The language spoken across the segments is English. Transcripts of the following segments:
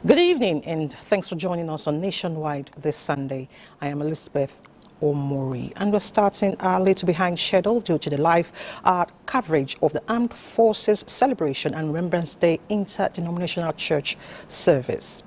Good evening and thanks for joining us on Nationwide this Sunday. I am Elizabeth Omori and we're starting a little behind schedule due to the live coverage of the Armed Forces Celebration and Remembrance Day Interdenominational Church service.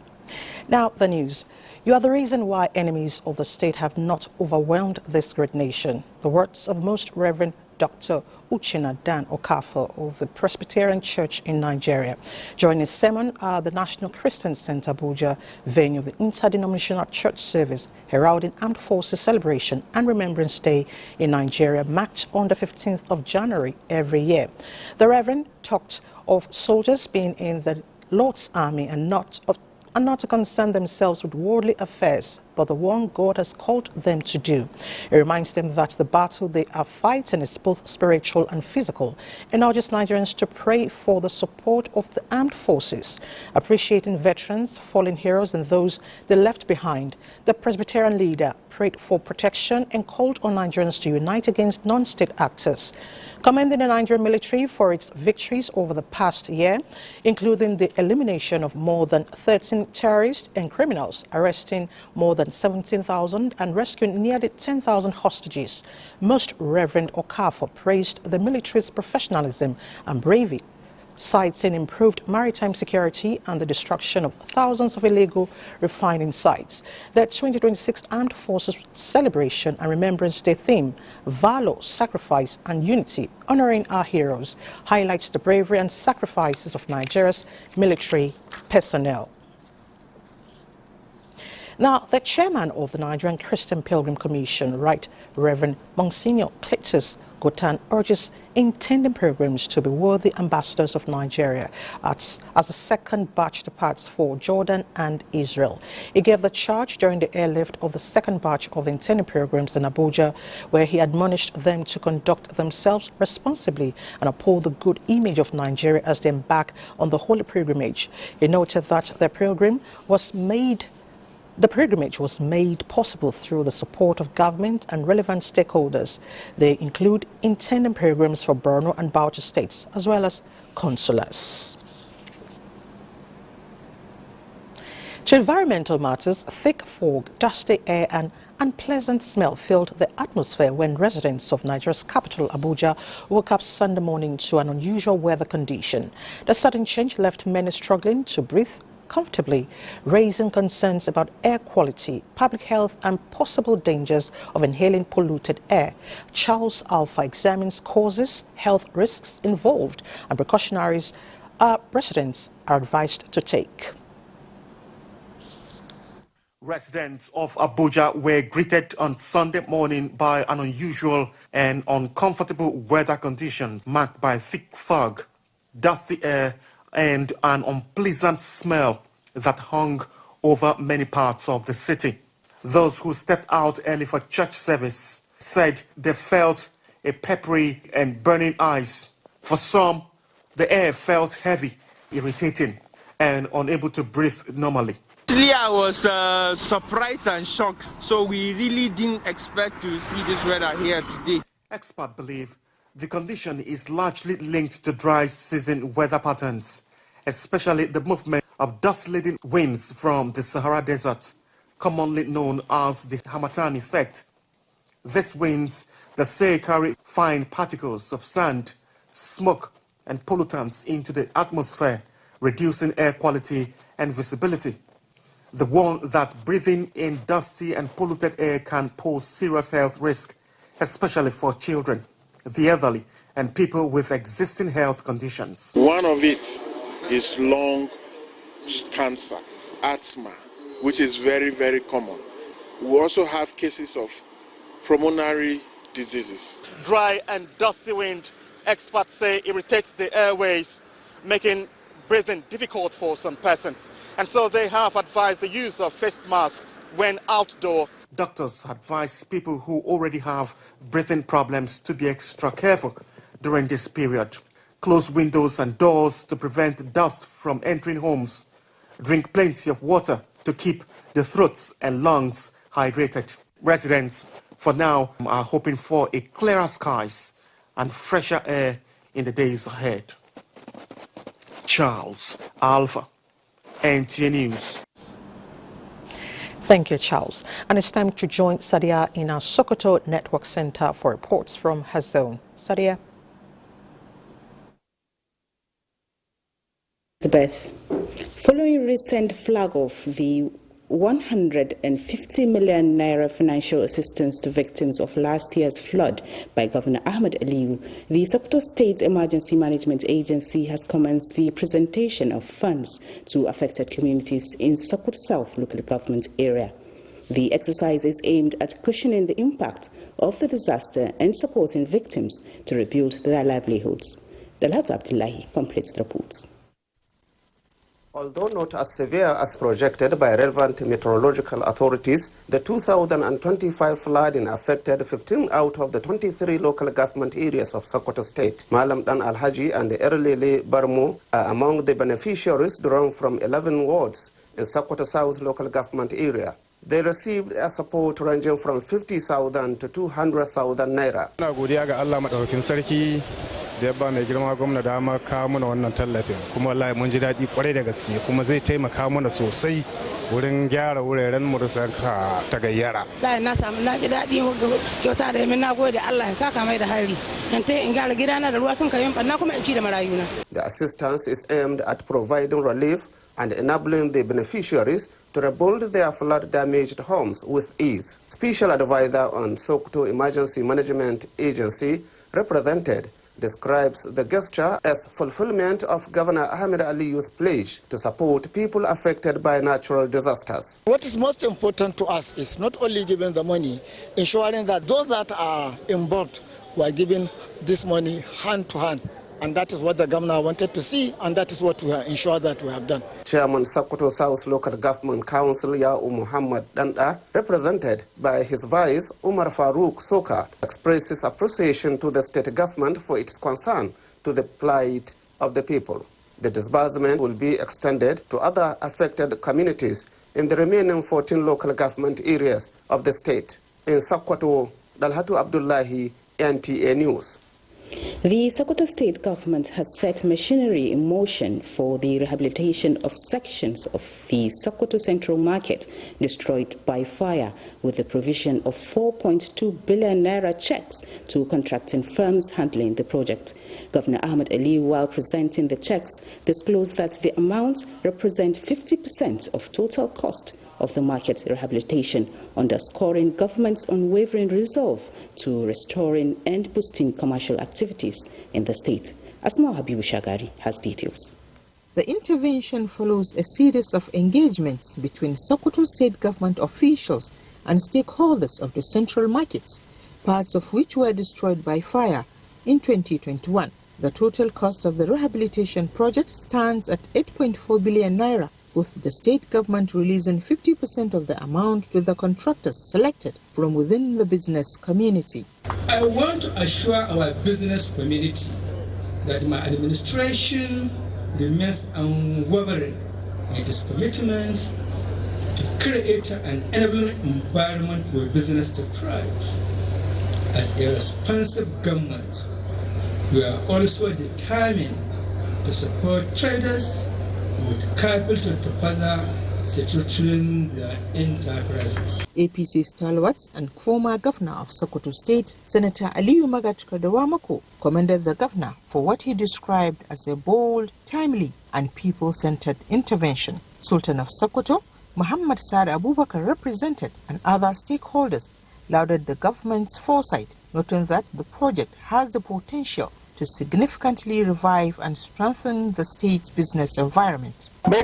Now the news. You are the reason why enemies of the state have not overwhelmed this great nation. The words of Most Reverend Dr. Uchenna Dan Okafor of the Presbyterian Church in Nigeria during his sermon at the National Christian Center Abuja, venue of the Interdenominational Church service heralding Armed Forces Celebration and Remembrance Day in Nigeria, marked on the 15th of January every year. The Reverend talked of soldiers being in the Lord's army and not to concern themselves with worldly affairs, but the one God has called them to do. It reminds them that the battle they are fighting is both spiritual and physical, and urges Nigerians to pray for the support of the armed forces, appreciating veterans, fallen heroes, and those they left behind. The Presbyterian leader prayed for protection and called on Nigerians to unite against non-state actors, commending the Nigerian military for its victories over the past year, including the elimination of more than 13 terrorists and criminals, arresting more than 17,000 and rescuing nearly 10,000 hostages. Most Reverend Okafor praised the military's professionalism and bravery, citing improved maritime security and the destruction of thousands of illegal refining sites. The 2026 Armed Forces Celebration and Remembrance Day theme, Valor, Sacrifice and Unity, honoring our heroes, highlights the bravery and sacrifices of Nigeria's military personnel. Now, the chairman of the Nigerian Christian Pilgrim Commission, Right Reverend Monsignor Cletus Gotan, urges intending pilgrims to be worthy ambassadors of Nigeria as the second batch departs for Jordan and Israel. He gave the charge during the airlift of the second batch of intending pilgrims in Abuja, where he admonished them to conduct themselves responsibly and uphold the good image of Nigeria as they embark on the holy pilgrimage. He noted that the pilgrimage was made possible through the support of government and relevant stakeholders. They include intending pilgrims for Borno and Bauchi states, as well as consulars. To environmental matters, thick fog, dusty air and unpleasant smell filled the atmosphere when residents of Nigeria's capital, Abuja, woke up Sunday morning to an unusual weather condition. The sudden change left many struggling to breathe comfortably, raising concerns about air quality, public health and possible dangers of inhaling polluted air. Charles Alpha examines causes, health risks involved and precautionaries residents are advised to take. Residents of Abuja were greeted on Sunday morning by an unusual and uncomfortable weather conditions marked by thick fog, dusty air and an unpleasant smell that hung over many parts of the city. Those who stepped out early for church service said they felt a peppery and burning eyes. For some, the air felt heavy, irritating, and unable to breathe normally. Actually, I was surprised and shocked, so we really didn't expect to see this weather here today. Experts believe the condition is largely linked to dry season weather patterns, especially the movement of dust-laden winds from the Sahara Desert, commonly known as the Humanitarian effect. These winds, they say, carry fine particles of sand, smoke, and pollutants into the atmosphere, reducing air quality and visibility. The warn that breathing in dusty and polluted air can pose serious health risk, especially for children, the elderly, and people with existing health conditions. One of it is lung cancer, asthma, which is very, very common. We also have cases of pulmonary diseases. Dry and dusty wind, experts say, irritates the airways, making breathing difficult for some persons. And so they have advised the use of face masks when outdoor. Doctors advise people who already have breathing problems to be extra careful during this period. Close windows and doors to prevent dust from entering homes. Drink plenty of water to keep the throats and lungs hydrated. Residents, for now, are hoping for a clearer skies and fresher air in the days ahead. Charles Alpha, NTA News. Thank you, Charles. And it's time to join Sadia in our Sokoto Network Center for reports from her zone. Sadia. Elizabeth, following recent flag off the 150 million naira financial assistance to victims of last year's flood by Governor Ahmed Aliyu, the Sokoto State Emergency Management Agency has commenced the presentation of funds to affected communities in Sokoto South local government area. The exercise is aimed at cushioning the impact of the disaster and supporting victims to rebuild their livelihoods. Dalhatu Abdullahi completes the report. Although not as severe as projected by relevant meteorological authorities, the 2025 flooding affected 15 out of the 23 local government areas of Sokoto State. Malam Dan Alhaji and Erlele Barmo are among the beneficiaries drawn from 11 wards in Sokoto South local government area. They received a support ranging from 50,000 to 200,000 naira. da ya ba mai girma gwamna dama kawo mana wannan tallafin kuma wallahi mun ji daɗi kwarai da gaske kuma zai taimaka mana sosai wurin gyara wuraren mu da saka ta gayyara. Na samu na ji daɗi kyauta da min nagode Allah ya saka mai da hari in ta in gyara gidana da ruwa sun kai na kuma in ci da marayuna. The assistance is aimed at providing relief and enabling the beneficiaries to rebuild their flood-damaged homes with ease. Special advisor on Sokoto Emergency Management Agency represented describes the gesture as fulfillment of Governor Ahmed Aliyu's pledge to support people affected by natural disasters. What is most important to us is not only giving the money, ensuring that those that are involved were given this money hand to hand. And that is what the governor wanted to see, and that is what we are ensured that we have done. Chairman Sokoto South Local Government Council Ya'u Muhammad Danda, represented by his vice Umar Farouk Soka, expresses appreciation to the state government for its concern to the plight of the people. The disbursement will be extended to other affected communities in the remaining 14 local government areas of the state. In Sokoto, Dalhatu Abdullahi, NTA News. The Sokoto State government has set machinery in motion for the rehabilitation of sections of the Sokoto Central Market destroyed by fire, with the provision of 4.2 billion naira checks to contracting firms handling the project. Governor Ahmed Ali, while presenting the checks, disclosed that the amount represents 50% of total cost of the market rehabilitation, underscoring government's unwavering resolve to restoring and boosting commercial activities in the state. Asma Habibu Shagari has details. The intervention follows a series of engagements between Sokoto State government officials and stakeholders of the central markets, parts of which were destroyed by fire in 2021. The total cost of the rehabilitation project stands at 8.4 billion naira, with the state government releasing 50% of the amount to the contractors selected from within the business community. I want to assure our business community that my administration remains unwavering in its commitment to create an enabling environment where business to thrive. As a responsive government, we are also determined to support traders with capital to further structuring their enterprises. APC stalwarts and former governor of Sokoto State, Senator Aliyu Magatukar Dawamako, commended the governor for what he described as a bold, timely and people-centered intervention. Sultan of Sokoto, Muhammad Saad Abubakar, represented and other stakeholders lauded the government's foresight, noting that the project has the potential to significantly revive and strengthen the state's business environment. The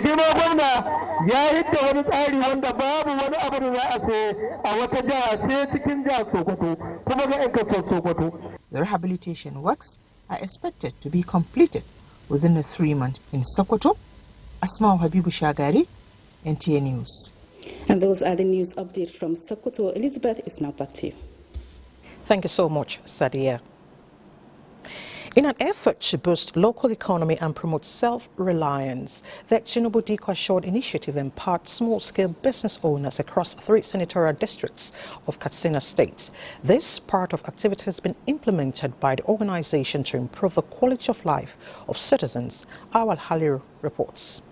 rehabilitation works are expected to be completed within a 3 months in Sokoto. Asma Habibu Shagari, NTA News. And those are the news updates from Sokoto. Elizabeth, is now back to you. Thank you so much, Sadia. In an effort to boost local economy and promote self-reliance, the Tinubu Diko Assured initiative imparts small-scale business owners across 3 senatorial districts of Katsina State. This part of activity has been implemented by the organization to improve the quality of life of citizens. Awal Haliru reports.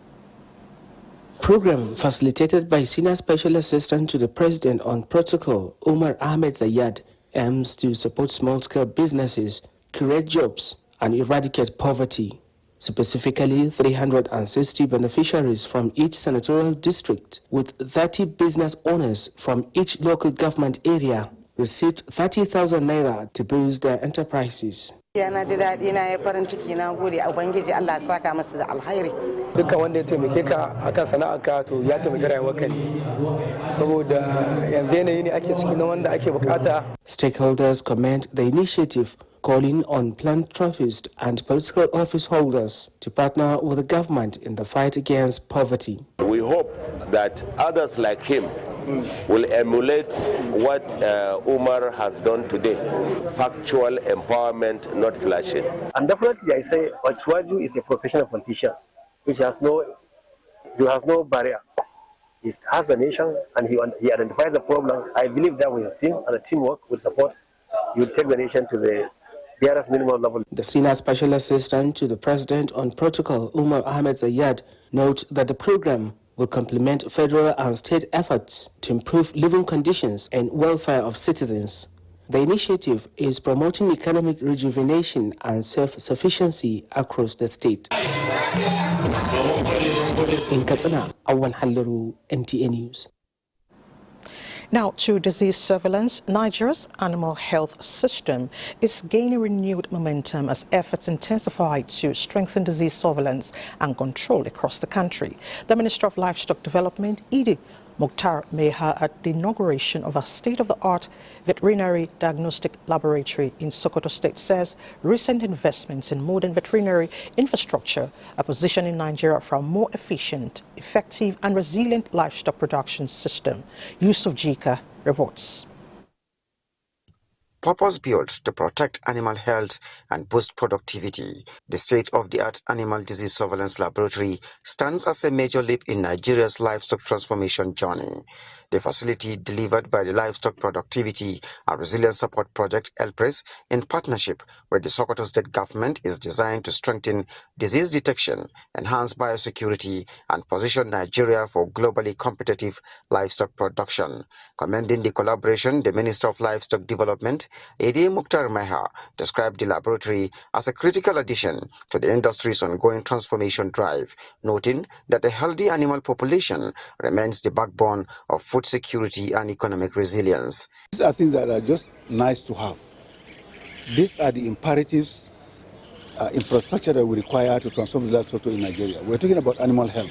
program, facilitated by Senior Special Assistant to the President on Protocol, Umar Ahmed Zayed, aims to support small-scale businesses, create jobs, and eradicate poverty. Specifically, 360 beneficiaries from each senatorial district, with 30 business owners from each local government area, received 30,000 naira to boost their enterprises. Duka wanda ya taimake ka akan sana'arka to ya taimake rayuwarka ne saboda yanzu yanayi ne ake ciki na wanda ake bukata. Stakeholders commend the initiative, calling on philanthropists and political office holders to partner with the government in the fight against poverty. We hope that others like him will emulate what Umar has done today. Factual empowerment, not flashing. And definitely I say Oswaju is a professional politician which has no barrier. He has a nation and he identifies the problem. I believe that with his team and the teamwork with support, he will take the nation to the barest minimum level. The Senior Special Assistant to the President on Protocol, Umar Ahmed Zayed, notes that the program will complement federal and state efforts to improve living conditions and welfare of citizens. The initiative is promoting economic rejuvenation and self-sufficiency across the state. In Katsina, Awan Halliru, NTA News. Now to disease surveillance. Nigeria's animal health system is gaining renewed momentum as efforts intensify to strengthen disease surveillance and control across the country. The Minister of Livestock Development, Idi Mukhtar Meha, at the inauguration of a state-of-the-art veterinary diagnostic laboratory in Sokoto State, says recent investments in modern veterinary infrastructure are positioning Nigeria for a more efficient, effective and resilient livestock production system. Yusuf Jika reports. Purpose-built to protect animal health and boost productivity, the state-of-the-art animal disease surveillance laboratory stands as a major leap in Nigeria's livestock transformation journey. The facility, delivered by the Livestock Productivity and Resilience Support Project (LPRES) in partnership with the Sokoto State Government, is designed to strengthen disease detection, enhance biosecurity, and position Nigeria for globally competitive livestock production. Commending the collaboration, the Minister of Livestock Development, Idi Mukhtar Meha, described the laboratory as a critical addition to the industry's ongoing transformation drive, noting that a healthy animal population remains the backbone of food security and economic resilience. These are things that are just nice to have. These are the imperatives, infrastructure that we require to transform the livestock in Nigeria. We're talking about animal health.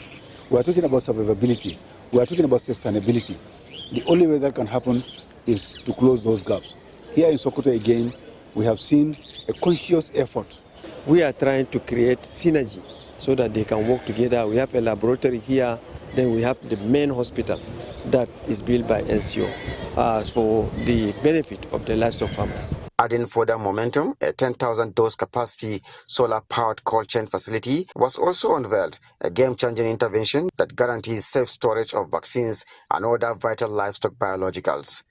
We're talking about survivability. We're talking about sustainability. The only way that can happen is to close those gaps. Here in Sokoto again, we have seen a conscious effort. We are trying to create synergy so that they can work together. We have a laboratory here, then we have the main hospital that is built by NCO for the benefit of the livestock farmers. Adding further momentum, a 10,000 dose capacity solar-powered cold chain facility was also unveiled, a game-changing intervention that guarantees safe storage of vaccines and other vital livestock biologicals.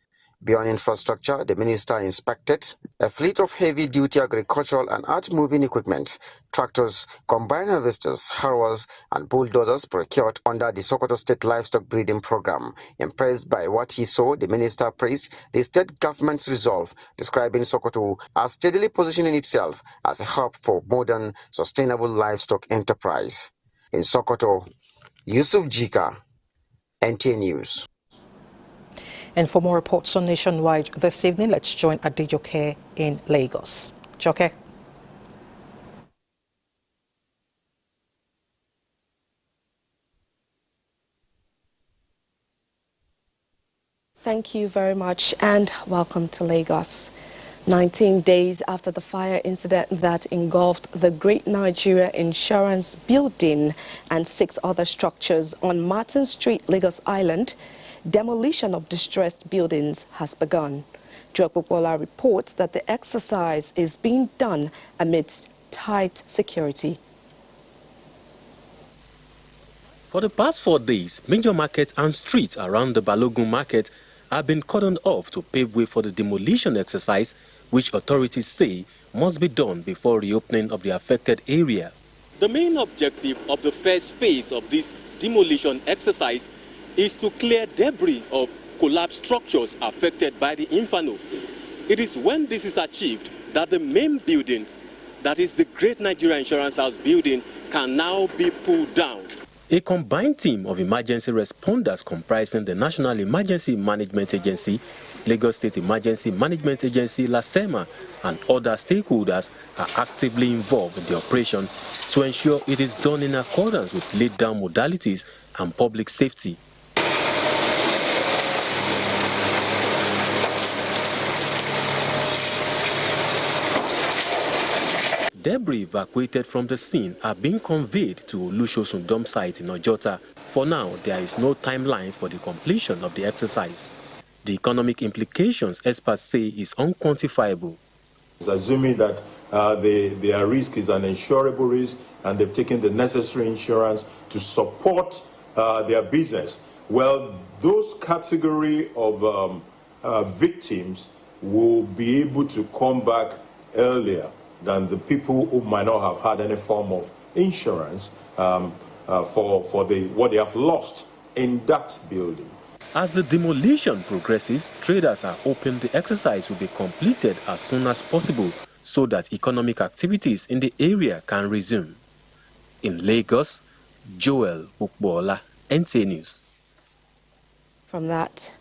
Beyond infrastructure, the minister inspected a fleet of heavy-duty agricultural and earth-moving equipment, tractors, combine harvesters, harrows, and bulldozers procured under the Sokoto State Livestock Breeding Program. Impressed by what he saw, the minister praised the state government's resolve, describing Sokoto as steadily positioning itself as a hub for modern, sustainable livestock enterprise. In Sokoto, Yusuf Jika, NTA News. And for more reports on Nationwide this evening, let's join Adejoke in Lagos. Joke. Thank you very much and welcome to Lagos. 19 days after the fire incident that engulfed the Great Nigeria Insurance Building and 6 other structures on Martin Street, Lagos Island, demolition of distressed buildings has begun. Jopopola reports that the exercise is being done amidst tight security. For the past 4 days, major markets and streets around the Balogun market have been cordoned off to pave way for the demolition exercise, which authorities say must be done before reopening of the affected area. The main objective of the first phase of this demolition exercise is to clear debris of collapsed structures affected by the inferno. It is when this is achieved that the main building, that is the Great Nigerian Insurance House building, can now be pulled down. A combined team of emergency responders comprising the National Emergency Management Agency, Lagos State Emergency Management Agency, LASEMA, and other stakeholders are actively involved in the operation to ensure it is done in accordance with laid-down modalities and public safety. Debris evacuated from the scene are being conveyed to Olusosun dump site in Ojota. For now, there is no timeline for the completion of the exercise. The economic implications, experts say, is unquantifiable. Assuming that their risk is an insurable risk and they've taken the necessary insurance to support their business, well, those category of victims will be able to come back earlier than the people who might not have had any form of insurance for what they have lost in that building. As the demolition progresses, traders are hoping the exercise will be completed as soon as possible so that economic activities in the area can resume. In Lagos, Joel Ukbola, NTA News. From that,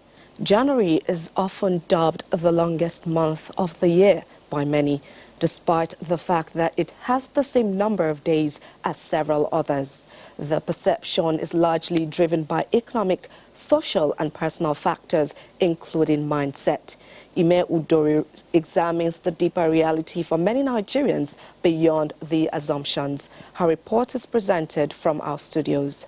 January is often dubbed the longest month of the year by many, despite the fact that it has the same number of days as several others. The perception is largely driven by economic, social and personal factors, including mindset. Ime Udori examines the deeper reality for many Nigerians beyond the assumptions. Her report is presented from our studios.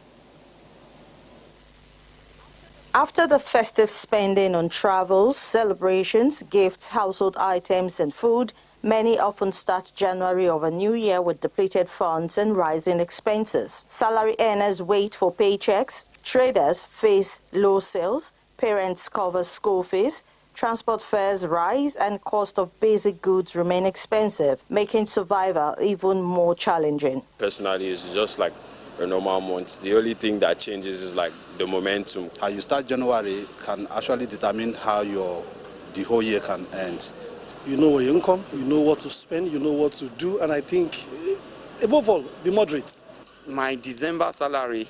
After the festive spending on travels, celebrations, gifts, household items and food, many often start January of a new year with depleted funds and rising expenses. Salary earners wait for paychecks, traders face low sales, parents cover school fees, transport fares rise, and cost of basic goods remain expensive, making survival even more challenging. Personally, it's just like a normal month. The only thing that changes is like the momentum. How you start January can actually determine how the whole year can end. You know your income, you know what to spend, you know what to do, and I think, above all, be moderate. My December salary,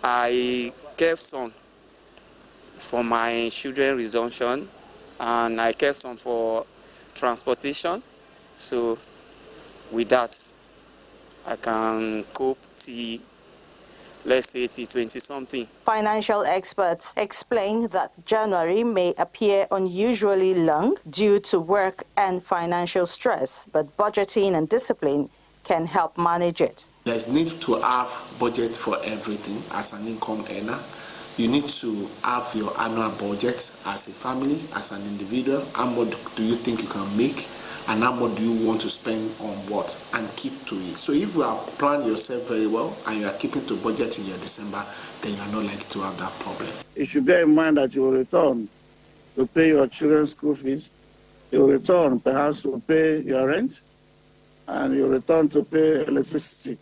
I kept some for my children resumption, and I kept some for transportation. So with that, I can cope till, let's say, till 20-something. Financial experts explain that January may appear unusually long due to work and financial stress, but budgeting and discipline can help manage it. There's need to have budget for everything as an income earner. You need to have your annual budget as a family, as an individual. How much do you think you can make? And how much do you want to spend on what, and keep to it. So if you have planned yourself very well and you are keeping to budget in your December, then you are not likely to have that problem. You should bear in mind that you will return to pay your children's school fees. You will return perhaps to pay your rent, and you will return to pay electricity.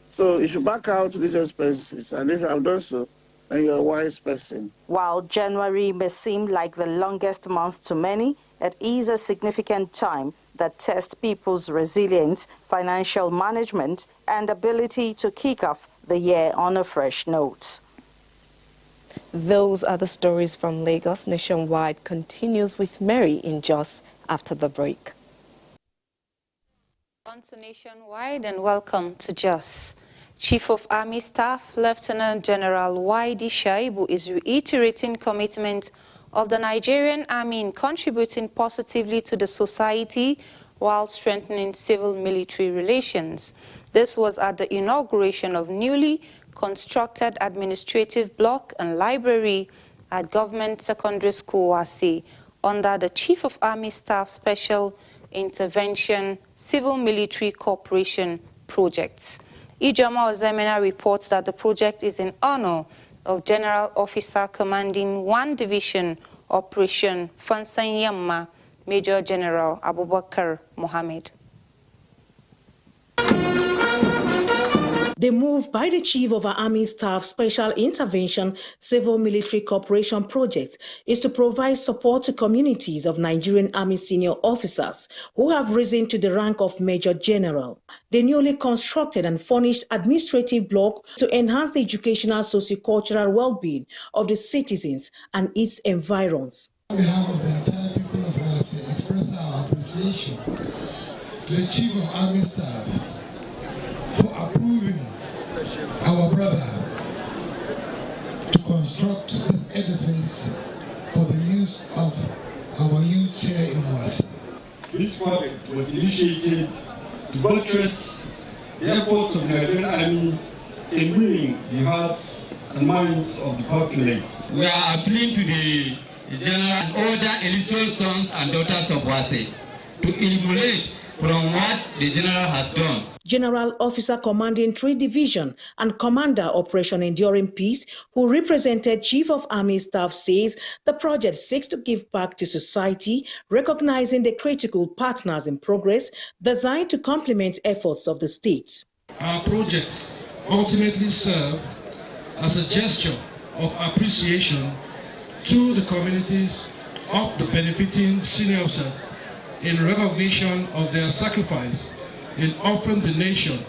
So you should back out these expenses, and if you have done so, then you're a wise person. While January may seem like the longest month to many, it is a significant time that tests people's resilience, financial management, and ability to kick off the year on a fresh note. Those are the stories from Lagos. Nationwide continues with Mary in Jos after the break. On to Nationwide and welcome to Jos. Chief of Army Staff Lieutenant General Waidi Shaibu is reiterating commitment of the Nigerian Army in contributing positively to the society while strengthening civil-military relations. This was at the inauguration of newly constructed administrative block and library at Government Secondary School Wasi under the Chief of Army Staff Special Intervention Civil-Military Cooperation Projects. Ijoma Ozemena reports that the project is in honor of General Officer Commanding 1 Division Operation Fansanyamma, Major General Abubakar Mohammed. The move by the Chief of our Army Staff Special Intervention Civil Military Cooperation Project is to provide support to communities of Nigerian Army senior officers who have risen to the rank of Major General. The newly constructed and furnished administrative block to enhance the educational socio-cultural well-being of the citizens and its environs. On behalf of the entire people of Rwanda, express our appreciation to the Chief of Army Staff for approving our brother to construct this edifice for the use of our youth here in Rwanda. This project was initiated to buttress the efforts of the Nigerian Army in winning the hearts and minds of the populace. We are appealing to the General and other eligible sons and daughters of Wase to emulate from what the General has done. General Officer Commanding 3 Division and Commander Operation Enduring Peace, who represented Chief of Army Staff, says the project seeks to give back to society, recognizing the critical partners in progress designed to complement efforts of the state. Our projects ultimately serve as a gesture of appreciation to the communities of the benefiting senior officers in recognition of their sacrifice in offering the nation.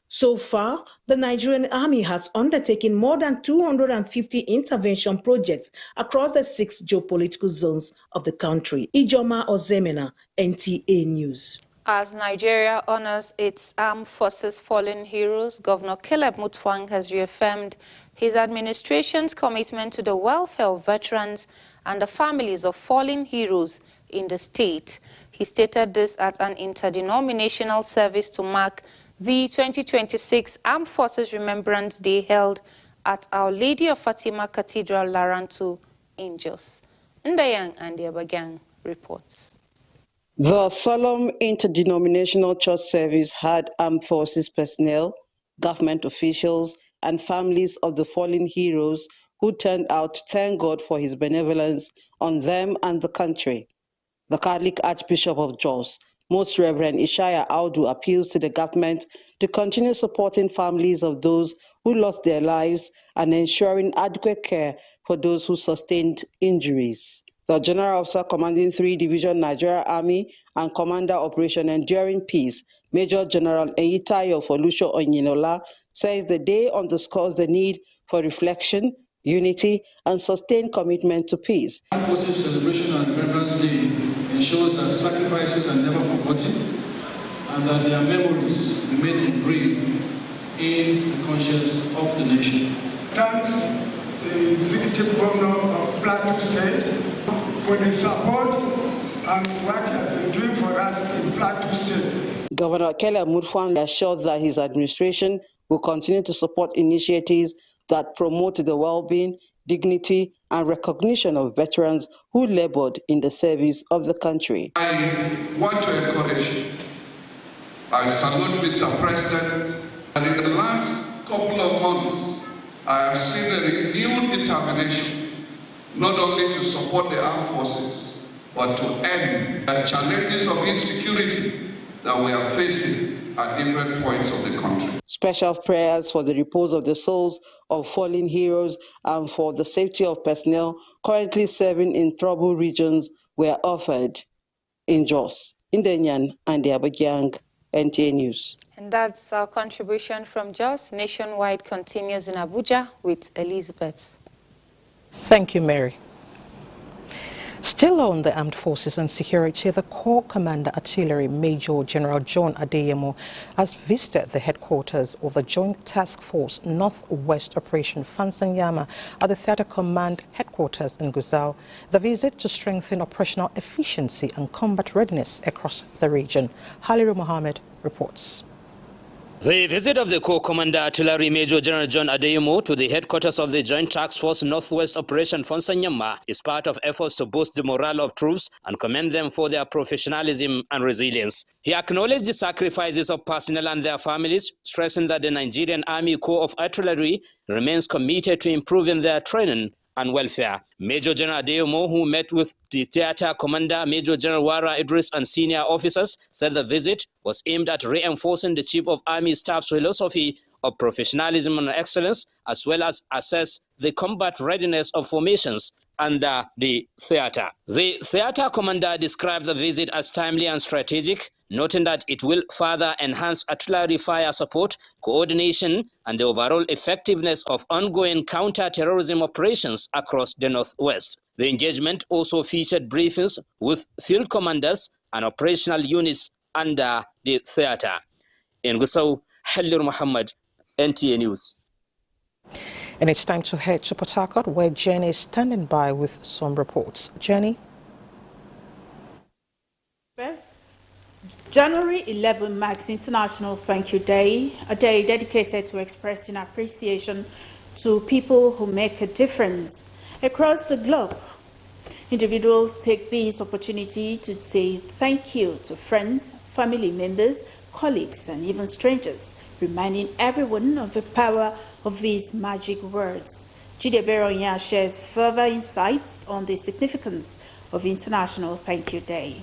So far, the Nigerian Army has undertaken more than 250 intervention projects across the 6 geopolitical zones of the country. Ijoma Ozemena, NTA News. As Nigeria honors its armed forces fallen heroes, Governor Caleb Mutfwang has reaffirmed his administration's commitment to the welfare of veterans and the families of fallen heroes in the state. He stated this at an interdenominational service to mark the 2026 Armed Forces Remembrance Day held at Our Lady of Fatima Cathedral, Larantu, in Jos. Ndayang and Abagang reports. The solemn interdenominational church service had armed forces personnel, government officials, and families of the fallen heroes who turned out to thank God for his benevolence on them and the country. The Catholic Archbishop of Jos, Most Reverend Ishaya Audu, appeals to the government to continue supporting families of those who lost their lives and ensuring adequate care for those who sustained injuries. The General Officer Commanding 3 Division Nigeria Army and Commander Operation Enduring Peace, Major General Eyitayo Folusho Onyinola, says the day underscores the need for reflection, unity, and sustained commitment to peace. Armed Forces Celebration and Remembrance Day ensures that sacrifices are never forgotten and that their memories remain engraved in the conscience of the nation. Thanks the Executive Governor of Plateau State for the support and what he has been doing for us in Plateau State. Governor Caleb Mutfwang assured that his administration will continue to support initiatives that promote the well-being, dignity, and recognition of veterans who labored in the service of the country. I want to encourage, I salute Mr. President, and in the last couple of months, I have seen a renewed determination not only to support the armed forces, but to end the challenges of insecurity that we are facing at different points of the country. Special prayers for the repose of the souls of fallen heroes and for the safety of personnel currently serving in troubled regions were offered in Jos, Ndenyan, and the Abuja. NTA News. And that's our contribution from Jos. Nationwide continues in Abuja with Elizabeth. Thank you, Mary. Still on the armed forces and security, the Corps Commander Artillery Major General John Adeyemo has visited the headquarters of the Joint Task Force Northwest Operation Fansanyama at the Theatre Command headquarters in Guzau. The visit to strengthen operational efficiency and combat readiness across the region. Haliru Mohammed reports. The visit of the Corps Commander Artillery Major General John Adeyemo to the headquarters of the Joint Task Force Northwest Operation Fansanyama is part of efforts to boost the morale of troops and commend them for their professionalism and resilience. He acknowledged the sacrifices of personnel and their families, stressing that the Nigerian Army Corps of Artillery remains committed to improving their training and welfare. Major General Adeyemo, who met with the theater commander Major General Wara Idris and senior officers, said the visit was aimed at reinforcing the Chief of Army Staff's philosophy of professionalism and excellence, as well as assess the combat readiness of formations under the theater. The theater commander described the visit as timely and strategic, noting that it will further enhance artillery fire support, coordination, and the overall effectiveness of ongoing counter-terrorism operations across the Northwest. The engagement also featured briefings with field commanders and operational units under the theater. In Gusau, Halil Muhammad, NTA News. And it's time to head to Port Harcourt, where Jenny is standing by with some reports. Jenny? January 11 marks International Thank You Day, a day dedicated to expressing appreciation to people who make a difference across the globe. Individuals take this opportunity to say thank you to friends, family members, colleagues, and even strangers, reminding everyone of the power of these magic words. Jide Beronya shares further insights on the significance of International Thank You Day.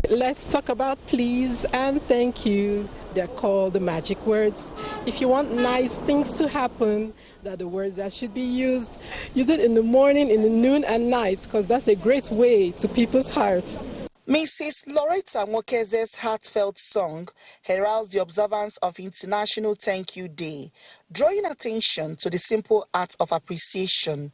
Let's talk about please and thank you. They're called the magic words. If you want nice things to happen, they're the words that should be used. Use it in the morning, in the noon, and night, because that's a great way to people's hearts. Mrs. Loretta Mokeze's heartfelt song heralds the observance of International Thank You Day, drawing attention to the simple act of appreciation.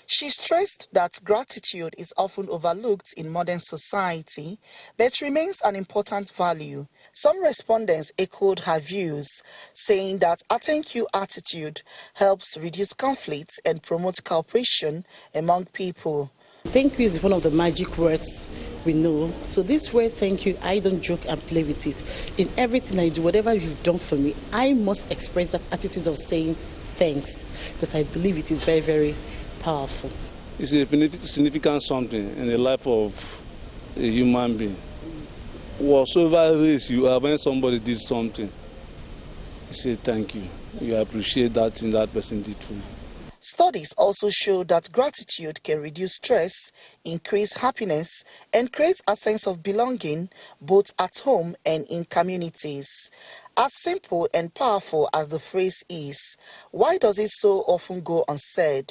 She stressed that gratitude is often overlooked in modern society, but remains an important value. Some respondents echoed her views, saying that a thank you attitude helps reduce conflicts and promote cooperation among people. Thank you is one of the magic words we know. So this word thank you, I don't joke and play with it. In everything I do, whatever you've done for me, I must express that attitude of saying thanks, because I believe it is very, very powerful. It's a significant something in the life of a human being. Whatsoever race you are, when somebody did something, you say thank you. You appreciate that thing that person did for you. Studies also show that gratitude can reduce stress, increase happiness, and create a sense of belonging both at home and in communities. As simple and powerful as the phrase is, why does it so often go unsaid?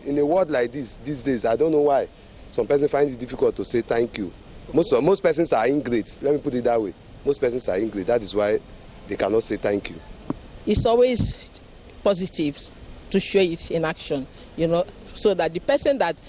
In a world like this, these days, I don't know why some persons find it difficult to say thank you. Most persons are ingrate. Let me put it that way. Most persons are ingrate. That is why they cannot say thank you. It's always positive to show it in action, so that the person that,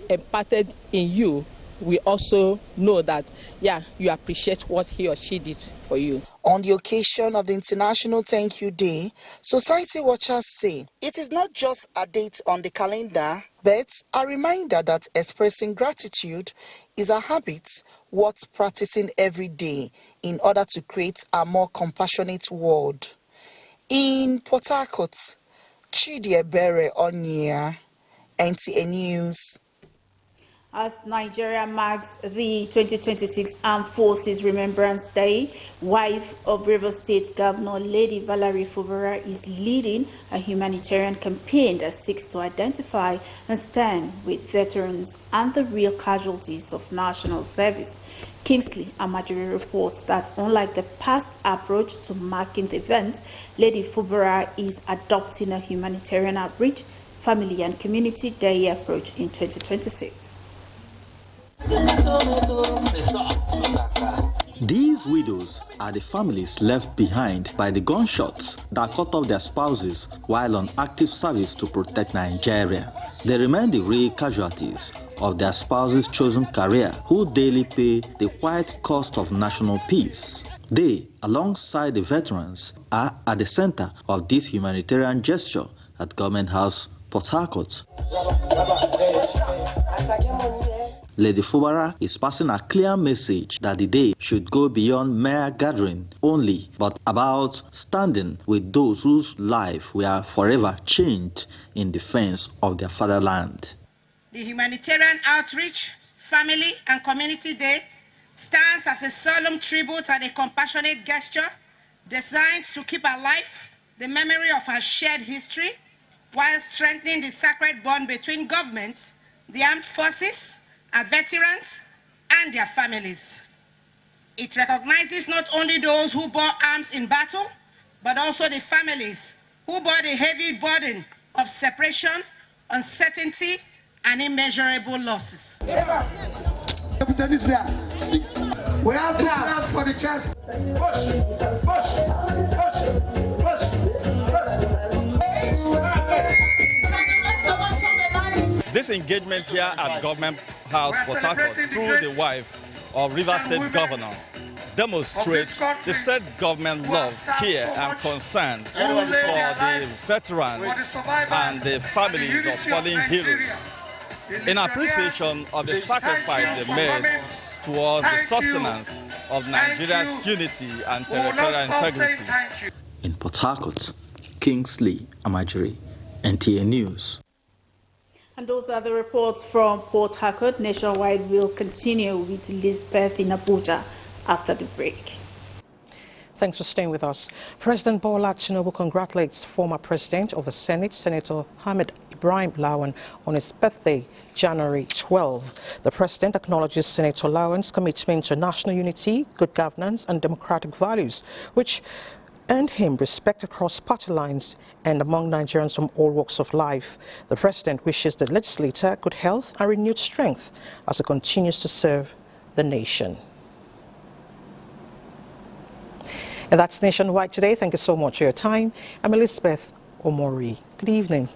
imparted in you, we also know that, you appreciate what he or she did for you. On the occasion of the International Thank You Day, society watchers say it is not just a date on the calendar, but a reminder that expressing gratitude is a habit worth practicing every day in order to create a more compassionate world. In Port Harcourt, Chidiebere Onyia, NTA News. As Nigeria marks the 2026 Armed Forces Remembrance Day, wife of Rivers State Governor Lady Valerie Fubara is leading a humanitarian campaign that seeks to identify and stand with veterans and the real casualties of national service. Kingsley Amajiri reports that unlike the past approach to marking the event, Lady Fubara is adopting a humanitarian outreach, family and community day approach in 2026. These widows are the families left behind by the gunshots that cut off their spouses while on active service to protect Nigeria. They remain the real casualties of their spouses' chosen career, who daily pay the quiet cost of national peace. They, alongside the veterans, are at the center of this humanitarian gesture at Government House, Port Harcourt. Lady Fubara is passing a clear message that the day should go beyond mere gathering only, but about standing with those whose life were forever changed in defense of their fatherland. The Humanitarian Outreach, Family and Community Day stands as a solemn tribute and a compassionate gesture designed to keep alive the memory of our shared history while strengthening the sacred bond between governments, the armed forces, our veterans, and their families. It recognizes not only those who bore arms in battle, but also the families who bore the heavy burden of separation, uncertainty, and immeasurable losses. We have to clap for the chest. This engagement here at Government House, Port Harcourt, through the wife of River State Governor, demonstrates the state government love, care and concern for the veterans and the families of fallen heroes, in appreciation of the sacrifice they made towards the sustenance of Nigeria's unity and territorial integrity. In Port Harcourt, Kingsley Amajiri, NTA News. And those are the reports from Port Harcourt. Nationwide will continue with Elizabeth in Abuja after the break. Thanks for staying with us. President Bola Tinubu congratulates former President of the Senate, Senator Ahmed Ibrahim Lawan, on his birthday, January 12. The President acknowledges Senator Lawan's commitment to national unity, good governance and democratic values, which earned him respect across party lines and among Nigerians from all walks of life. The President wishes the legislator good health and renewed strength as he continues to serve the nation. And that's Nationwide today. Thank you so much for your time. I'm Elizabeth Omori. Good evening.